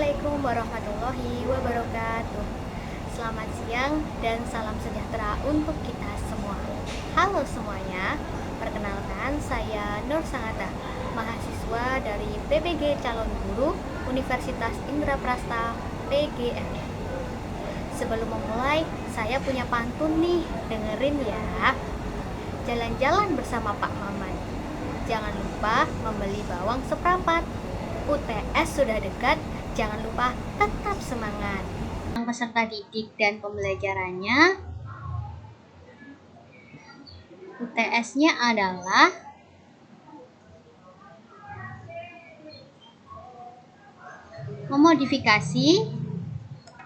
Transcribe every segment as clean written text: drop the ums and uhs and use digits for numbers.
Assalamualaikum warahmatullahi wabarakatuh. Selamat siang dan salam sejahtera untuk kita semua. Halo semuanya, perkenalkan saya Nur Sanata, mahasiswa dari PBG Calon Guru Universitas Indraprasta PGM. Sebelum memulai, saya punya pantun nih, dengerin ya. Jalan-jalan bersama Pak Maman, jangan lupa membeli bawang seprapat. UTS sudah dekat, jangan lupa tetap semangat. Peserta didik dan pembelajarannya, UTS-nya adalah memodifikasi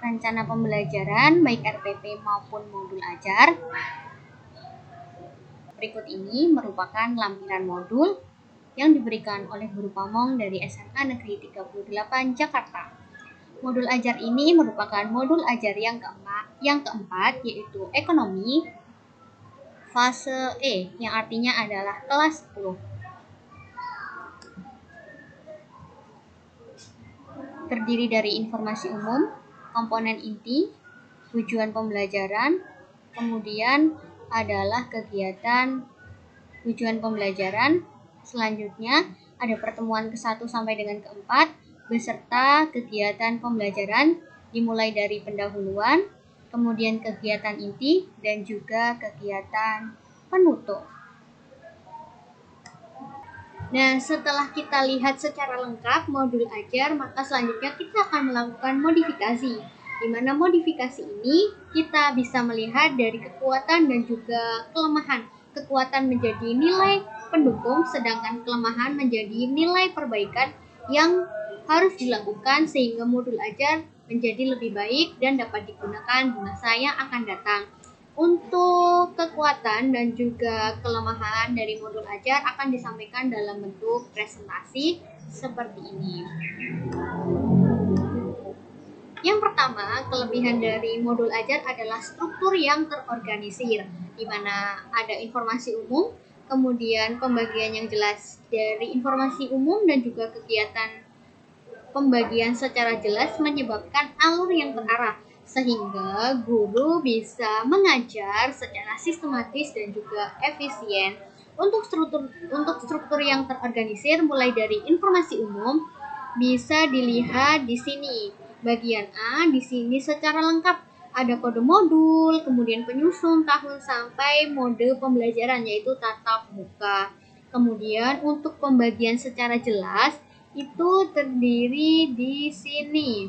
rencana pembelajaran baik RPP maupun modul ajar. Berikut ini merupakan lampiran modul yang diberikan oleh guru pamong dari SMA Negeri 38 Jakarta. Modul ajar ini merupakan modul ajar yang keempat, yaitu ekonomi fase E, yang artinya adalah kelas 10. Terdiri dari informasi umum, komponen inti, tujuan pembelajaran, kemudian adalah kegiatan tujuan pembelajaran. Selanjutnya, ada pertemuan ke-1 sampai dengan ke-4 beserta kegiatan pembelajaran dimulai dari pendahuluan, kemudian kegiatan inti, dan juga kegiatan penutup. Nah, setelah kita lihat secara lengkap modul ajar, maka selanjutnya kita akan melakukan modifikasi. Di mana modifikasi ini kita bisa melihat dari kekuatan dan juga kelemahan. Kekuatan menjadi nilai pendukung, sedangkan kelemahan menjadi nilai perbaikan yang harus dilakukan sehingga modul ajar menjadi lebih baik dan dapat digunakan di masa yang akan datang. Untuk kekuatan dan juga kelemahan dari modul ajar akan disampaikan dalam bentuk presentasi seperti ini. Yang pertama, kelebihan dari modul ajar adalah struktur yang terorganisir, di mana ada informasi umum, kemudian pembagian yang jelas dari informasi umum dan juga kegiatan pembagian secara jelas menyebabkan alur yang terarah, sehingga guru bisa mengajar secara sistematis dan juga efisien. Untuk struktur yang terorganisir mulai dari informasi umum bisa dilihat di sini. Bagian A di sini secara lengkap ada kode modul, kemudian penyusun tahun sampai mode pembelajaran yaitu tatap muka. Kemudian untuk pembagian secara jelas itu terdiri di sini,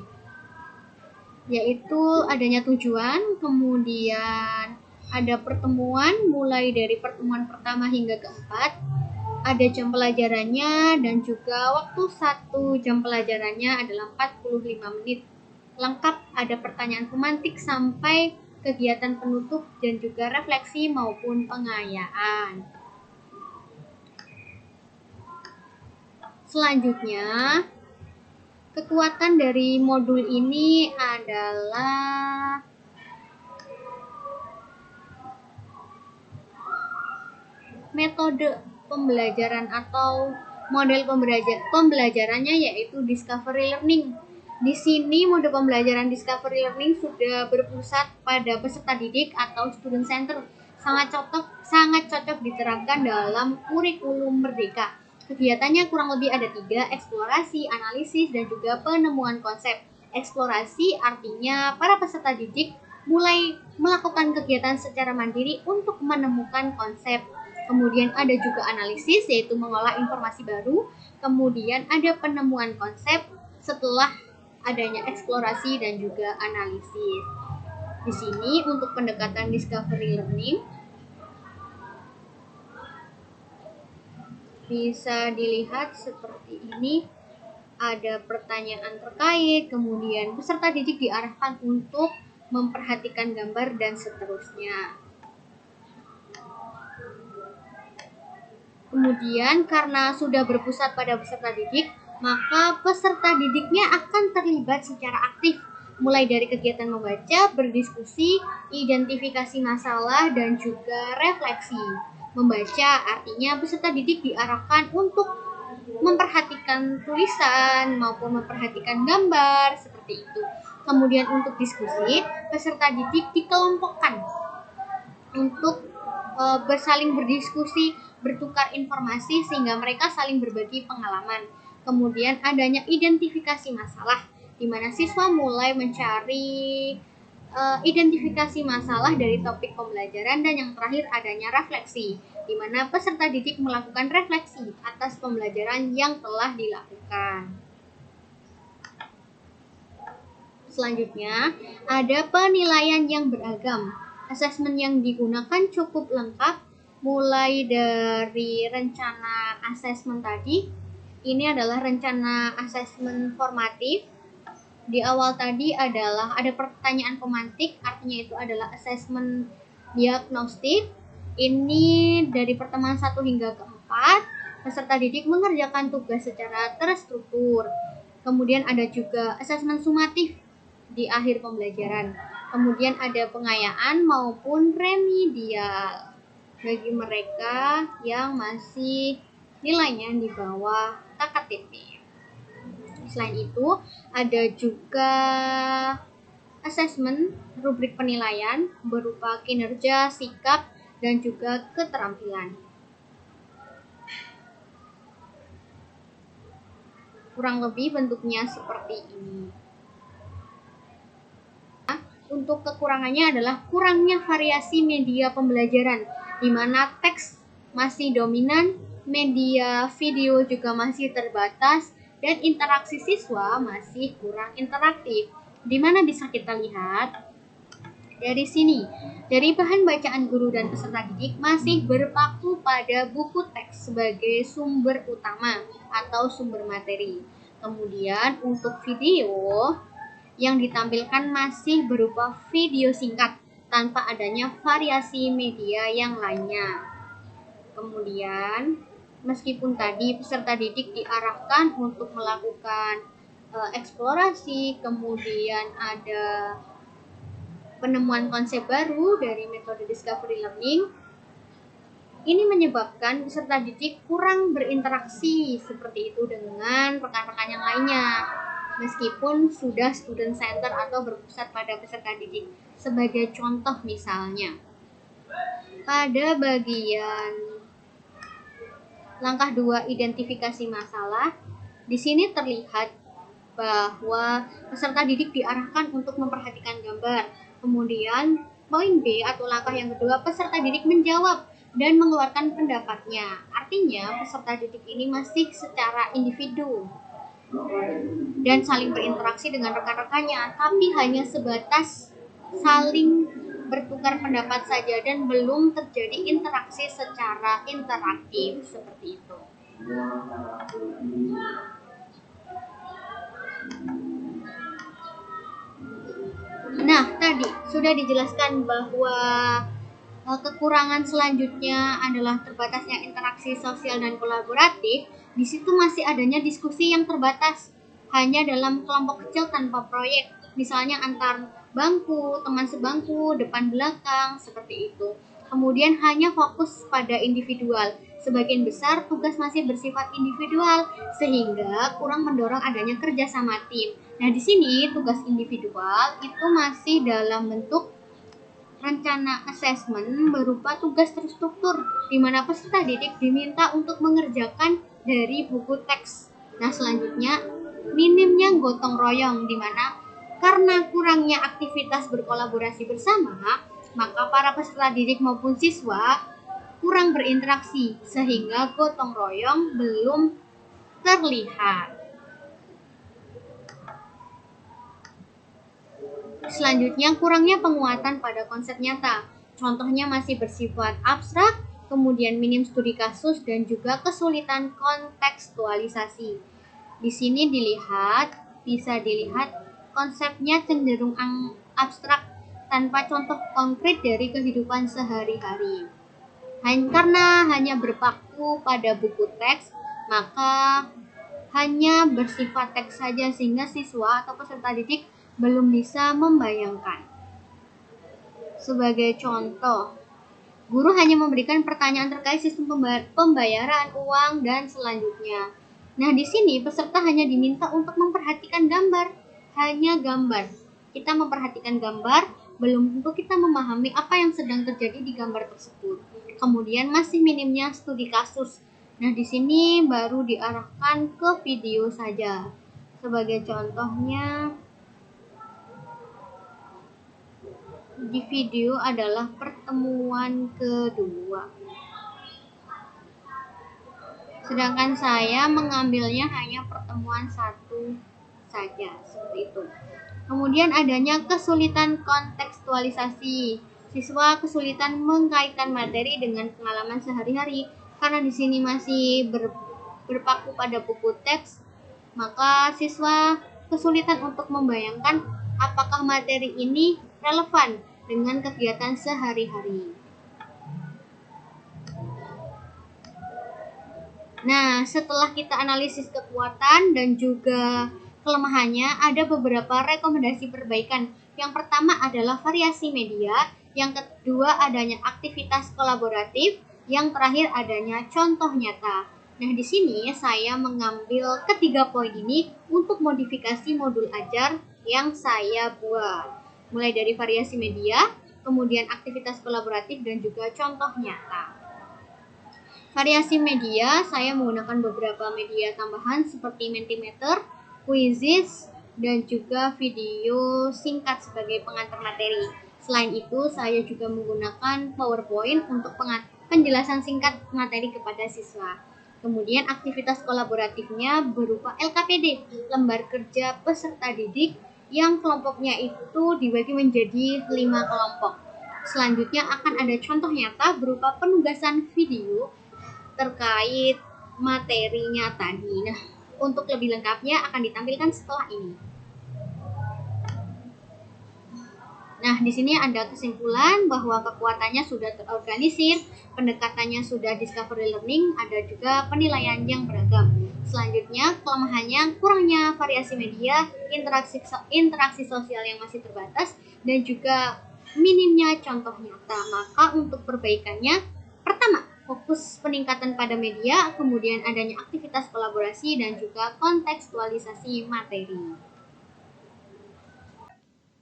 yaitu adanya tujuan, kemudian ada pertemuan mulai dari pertemuan pertama hingga keempat, ada jam pelajarannya, dan juga waktu 1 jam pelajarannya adalah 45 menit. Lengkap ada pertanyaan pemantik sampai kegiatan penutup dan juga refleksi maupun pengayaan. Selanjutnya, kekuatan dari modul ini adalah metode pembelajaran atau model pembelajarannya yaitu discovery learning. Di sini mode pembelajaran discovery learning sudah berpusat pada peserta didik atau student center. Sangat cocok diterapkan dalam kurikulum merdeka. Kegiatannya kurang lebih ada 3, eksplorasi, analisis, dan juga penemuan konsep. Eksplorasi artinya para peserta didik mulai melakukan kegiatan secara mandiri untuk menemukan konsep. Kemudian ada juga analisis, yaitu mengolah informasi baru. Kemudian ada penemuan konsep setelah adanya eksplorasi dan juga analisis. Di sini untuk pendekatan discovery learning bisa dilihat seperti ini. Ada pertanyaan terkait, kemudian peserta didik diarahkan untuk memperhatikan gambar dan seterusnya. Kemudian karena sudah berpusat pada peserta didik, maka peserta didiknya akan terlibat secara aktif, mulai dari kegiatan membaca, berdiskusi, identifikasi masalah, dan juga refleksi. Membaca artinya peserta didik diarahkan untuk memperhatikan tulisan maupun memperhatikan gambar seperti itu. Kemudian untuk diskusi, peserta didik dikelompokkan untuk bersaling berdiskusi, bertukar informasi sehingga mereka saling berbagi pengalaman. Kemudian adanya identifikasi masalah, di mana siswa mulai mencari identifikasi masalah dari topik pembelajaran, dan yang terakhir adanya refleksi, di mana peserta didik melakukan refleksi atas pembelajaran yang telah dilakukan. Selanjutnya, ada penilaian yang beragam. Asesmen yang digunakan cukup lengkap, mulai dari rencana asesmen tadi. Ini adalah rencana asesmen formatif. Di awal tadi adalah ada pertanyaan pemantik, artinya itu adalah asesmen diagnostik. Ini dari pertemuan 1 hingga ke 4, peserta didik mengerjakan tugas secara terstruktur. Kemudian ada juga asesmen sumatif di akhir pembelajaran. Kemudian ada pengayaan maupun remedial bagi mereka yang masih nilainya di bawah KKTP. Selain itu, ada juga asesmen rubrik penilaian berupa kinerja, sikap, dan juga keterampilan. Kurang lebih bentuknya seperti ini. Untuk kekurangannya adalah kurangnya variasi media pembelajaran, di mana teks masih dominan, media video juga masih terbatas, dan interaksi siswa masih kurang interaktif. Di mana bisa kita lihat dari sini, dari bahan bacaan guru dan peserta didik masih berpaku pada buku teks sebagai sumber utama atau sumber materi. Kemudian untuk video yang ditampilkan masih berupa video singkat tanpa adanya variasi media yang lainnya. Kemudian, meskipun tadi peserta didik diarahkan untuk melakukan eksplorasi, kemudian ada penemuan konsep baru dari metode discovery learning, ini menyebabkan peserta didik kurang berinteraksi seperti itu dengan rekan-rekan yang lainnya, meskipun sudah student center atau berpusat pada peserta didik. Sebagai contoh misalnya, pada bagian langkah 2 identifikasi masalah, di sini terlihat bahwa peserta didik diarahkan untuk memperhatikan gambar. Kemudian poin B atau langkah yang kedua, peserta didik menjawab dan mengeluarkan pendapatnya. Artinya peserta didik ini masih secara individu dan saling berinteraksi dengan rekan-rekannya, tapi hanya sebatas saling bertukar pendapat saja dan belum terjadi interaksi secara interaktif seperti itu. Nah, tadi sudah dijelaskan bahwa kekurangan selanjutnya adalah terbatasnya interaksi sosial dan kolaboratif. Di situ masih adanya diskusi yang terbatas, hanya dalam kelompok kecil tanpa proyek, misalnya antar bangku, teman sebangku, depan belakang, seperti itu. Kemudian hanya fokus pada individual. Sebagian besar tugas masih bersifat individual, sehingga kurang mendorong adanya kerjasama tim. Nah, di sini tugas individual itu masih dalam bentuk rencana asesmen berupa tugas terstruktur, di mana peserta didik diminta untuk mengerjakan dari buku teks. Nah, selanjutnya minimnya gotong royong, di mana karena kurangnya aktivitas berkolaborasi bersama, maka para peserta didik maupun siswa kurang berinteraksi, sehingga gotong royong belum terlihat. Selanjutnya, kurangnya penguatan pada konsep nyata. Contohnya masih bersifat abstrak, kemudian minim studi kasus, dan juga kesulitan kontekstualisasi. Di sini bisa dilihat konsepnya cenderung abstrak tanpa contoh konkret dari kehidupan sehari-hari. Karena hanya berpaku pada buku teks, maka hanya bersifat teks saja, sehingga siswa atau peserta didik belum bisa membayangkan. Sebagai contoh, guru hanya memberikan pertanyaan terkait sistem pembayaran uang dan selanjutnya. Nah, di sini peserta hanya diminta untuk memperhatikan gambar, hanya gambar. Kita memperhatikan gambar, belum tentu kita memahami apa yang sedang terjadi di gambar tersebut. Kemudian masih minimnya studi kasus. Nah, di sini baru diarahkan ke video saja. Sebagai contohnya, di video adalah pertemuan kedua. Sedangkan saya mengambilnya hanya pertemuan satu saja, seperti itu. Kemudian adanya kesulitan kontekstualisasi. Siswa kesulitan mengkaitkan materi dengan pengalaman sehari-hari karena di sini masih berpaku pada buku teks, maka siswa kesulitan untuk membayangkan apakah materi ini relevan dengan kegiatan sehari-hari. Nah, setelah kita analisis kekuatan dan juga kelemahannya, ada beberapa rekomendasi perbaikan. Yang pertama adalah variasi media, yang kedua adanya aktivitas kolaboratif, yang terakhir adanya contoh nyata. Nah, di sini saya mengambil ketiga poin ini untuk modifikasi modul ajar yang saya buat. Mulai dari variasi media, kemudian aktivitas kolaboratif, dan juga contoh nyata. Variasi media, saya menggunakan beberapa media tambahan seperti Mentimeter, Quizzes, dan juga video singkat sebagai pengantar materi. Selain itu, saya juga menggunakan PowerPoint untuk penjelasan singkat materi kepada siswa. Kemudian aktivitas kolaboratifnya berupa LKPD, lembar kerja peserta didik, yang kelompoknya itu dibagi menjadi 5 kelompok. Selanjutnya akan ada contoh nyata berupa penugasan video terkait materinya tadi. Nah, untuk lebih lengkapnya akan ditampilkan setelah ini. Nah, di sini ada kesimpulan bahwa kekuatannya sudah terorganisir, pendekatannya sudah discovery learning, ada juga penilaian yang beragam. Selanjutnya, kelemahannya kurangnya variasi media, interaksi sosial yang masih terbatas, dan juga minimnya contoh nyata. Maka untuk perbaikannya, pertama, fokus peningkatan pada media, kemudian adanya aktivitas kolaborasi, dan juga kontekstualisasi materi.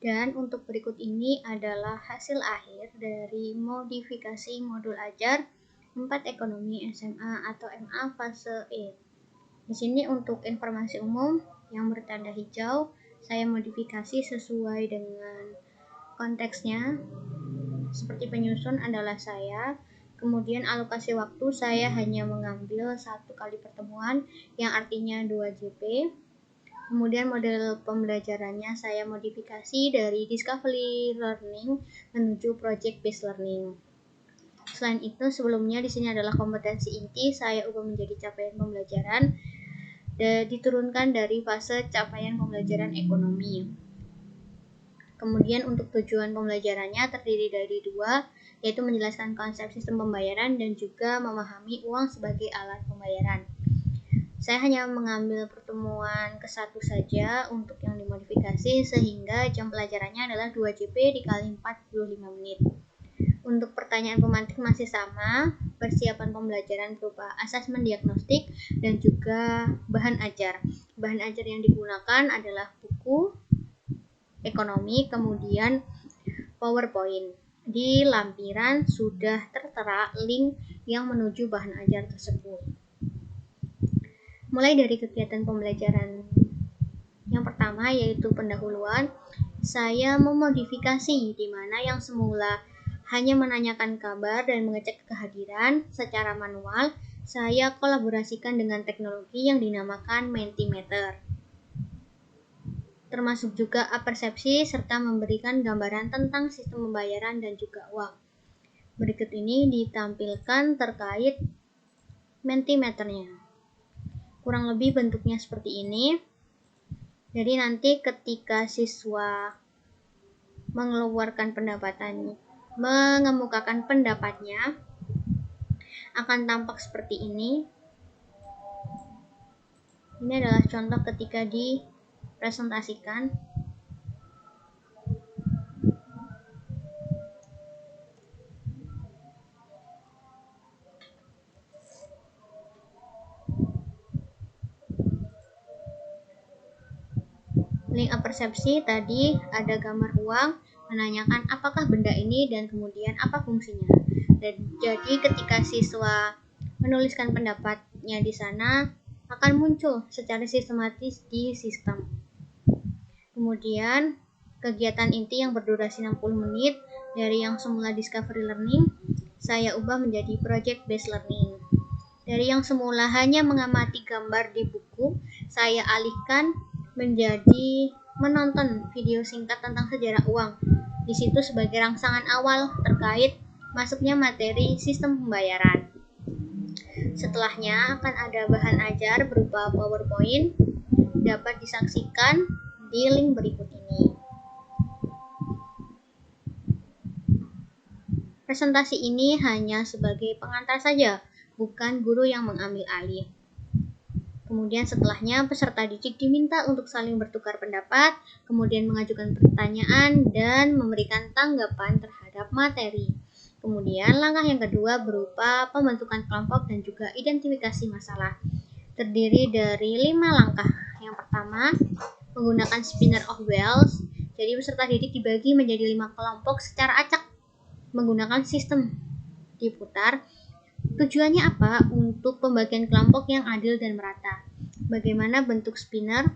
Dan untuk berikut ini adalah hasil akhir dari modifikasi modul ajar 4 ekonomi SMA atau MA fase E. Di sini untuk informasi umum yang bertanda hijau, saya modifikasi sesuai dengan konteksnya. Seperti penyusun adalah saya. Kemudian alokasi waktu saya hanya mengambil 1 kali pertemuan yang artinya 2 JP. Kemudian model pembelajarannya saya modifikasi dari discovery learning menuju project based learning. Selain itu, sebelumnya di sini adalah kompetensi inti, saya ubah menjadi capaian pembelajaran dan diturunkan dari fase capaian pembelajaran ekonomi. Kemudian untuk tujuan pembelajarannya terdiri dari 2, yaitu menjelaskan konsep sistem pembayaran dan juga memahami uang sebagai alat pembayaran. Saya hanya mengambil pertemuan ke-1 saja untuk yang dimodifikasi sehingga jam pelajarannya adalah 2 JP dikali 45 menit. Untuk pertanyaan pemantik masih sama, persiapan pembelajaran berupa asesmen diagnostik dan juga bahan ajar. Bahan ajar yang digunakan adalah buku ekonomi, kemudian PowerPoint. Di lampiran sudah tertera link yang menuju bahan ajar tersebut. Mulai dari kegiatan pembelajaran yang pertama yaitu pendahuluan, saya memodifikasi di mana yang semula hanya menanyakan kabar dan mengecek kehadiran secara manual, saya kolaborasikan dengan teknologi yang dinamakan Mentimeter. Termasuk juga apersepsi serta memberikan gambaran tentang sistem pembayaran dan juga uang. Berikut ini ditampilkan terkait Mentimeternya. Kurang lebih bentuknya seperti ini. Jadi nanti ketika siswa mengeluarkan mengemukakan pendapatnya akan tampak seperti ini. Ini adalah contoh ketika dipresentasikan. persepsi tadi ada gambar uang, menanyakan apakah benda ini dan kemudian apa fungsinya. Dan jadi ketika siswa menuliskan pendapatnya di sana akan muncul secara sistematis di sistem. Kemudian kegiatan inti yang berdurasi 60 menit dari yang semula discovery learning saya ubah menjadi project based learning. Dari yang semula hanya mengamati gambar di buku, saya alihkan menjadi menonton video singkat tentang sejarah uang. Di situ sebagai rangsangan awal terkait masuknya materi sistem pembayaran. Setelahnya akan ada bahan ajar berupa PowerPoint, dapat disaksikan di link berikut ini. Presentasi ini hanya sebagai pengantar saja, bukan guru yang mengambil alih. Kemudian setelahnya peserta didik diminta untuk saling bertukar pendapat, kemudian mengajukan pertanyaan dan memberikan tanggapan terhadap materi. Kemudian langkah yang kedua berupa pembentukan kelompok dan juga identifikasi masalah. Terdiri dari 5 langkah. Yang pertama, menggunakan spinner of wheels. Jadi peserta didik dibagi menjadi 5 kelompok secara acak menggunakan sistem diputar. Tujuannya apa? Untuk pembagian kelompok yang adil dan merata. Bagaimana bentuk spinner?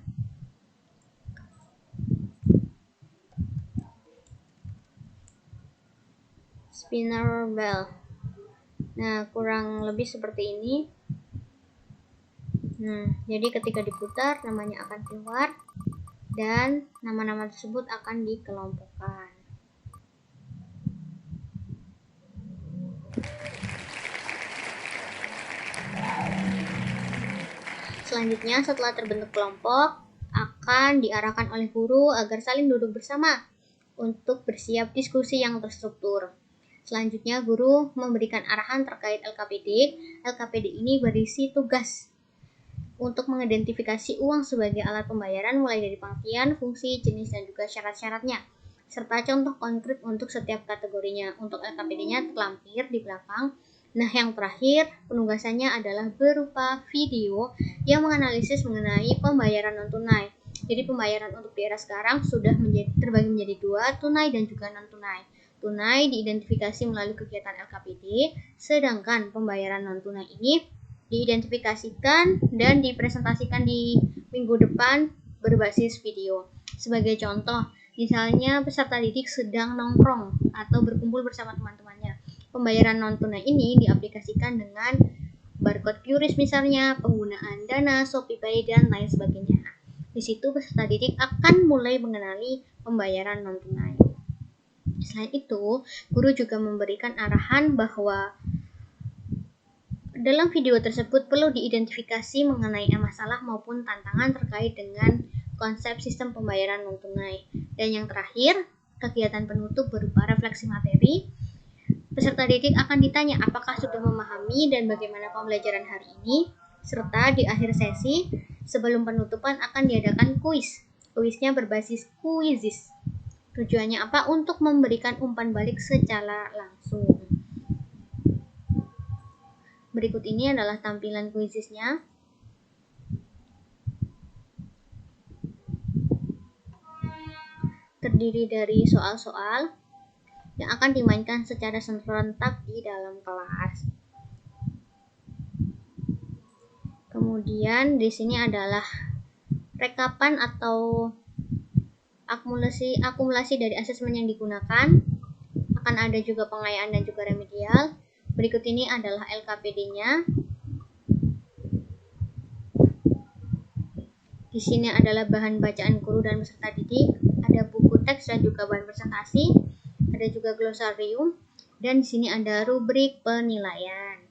Spinner bell. Nah, kurang lebih seperti ini. Jadi ketika diputar, namanya akan keluar dan nama-nama tersebut akan dikelompokkan. Selanjutnya, setelah terbentuk kelompok, akan diarahkan oleh guru agar saling duduk bersama untuk bersiap diskusi yang terstruktur. Selanjutnya, guru memberikan arahan terkait LKPD. LKPD ini berisi tugas untuk mengidentifikasi uang sebagai alat pembayaran mulai dari pengertian, fungsi, jenis, dan juga syarat-syaratnya, serta contoh konkret untuk setiap kategorinya. Untuk LKPD-nya terlampir di belakang. Nah, yang terakhir, penugasannya adalah berupa video yang menganalisis mengenai pembayaran non-tunai. Jadi pembayaran untuk di era sekarang sudah terbagi menjadi 2, tunai dan juga non-tunai. Tunai diidentifikasi melalui kegiatan LKPD, sedangkan pembayaran non-tunai ini diidentifikasikan dan dipresentasikan di minggu depan berbasis video. Sebagai contoh, misalnya peserta didik sedang nongkrong atau berkumpul bersama teman-temannya. Pembayaran non-tunai ini diaplikasikan dengan barcode QRIS misalnya, penggunaan Dana, ShopeePay, dan lain sebagainya. Di situ peserta didik akan mulai mengenali pembayaran non-tunai. Selain itu, guru juga memberikan arahan bahwa dalam video tersebut perlu diidentifikasi mengenai masalah maupun tantangan terkait dengan konsep sistem pembayaran non-tunai. Dan yang terakhir, kegiatan penutup berupa refleksi materi. Peserta didik akan ditanya apakah sudah memahami dan bagaimana pembelajaran hari ini, serta di akhir sesi sebelum penutupan akan diadakan kuis. Kuisnya berbasis Quizizz. Tujuannya apa? Untuk memberikan umpan balik secara langsung. Berikut ini adalah tampilan Quizizz-nya. Terdiri dari soal-soal yang akan dimainkan secara serentak di dalam kelas. Kemudian di sini adalah rekapan atau akumulasi dari asesmen yang digunakan. Akan ada juga pengayaan dan juga remedial. Berikut ini adalah LKPD-nya. Di sini adalah bahan bacaan guru dan peserta didik, ada buku teks dan juga bahan presentasi, ada juga glosarium, dan di sini ada rubrik penilaian.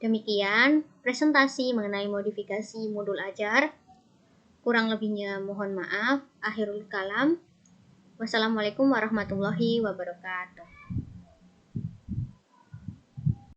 Demikian presentasi mengenai modifikasi modul ajar. Kurang lebihnya mohon maaf. Akhirul kalam. Wassalamualaikum warahmatullahi wabarakatuh.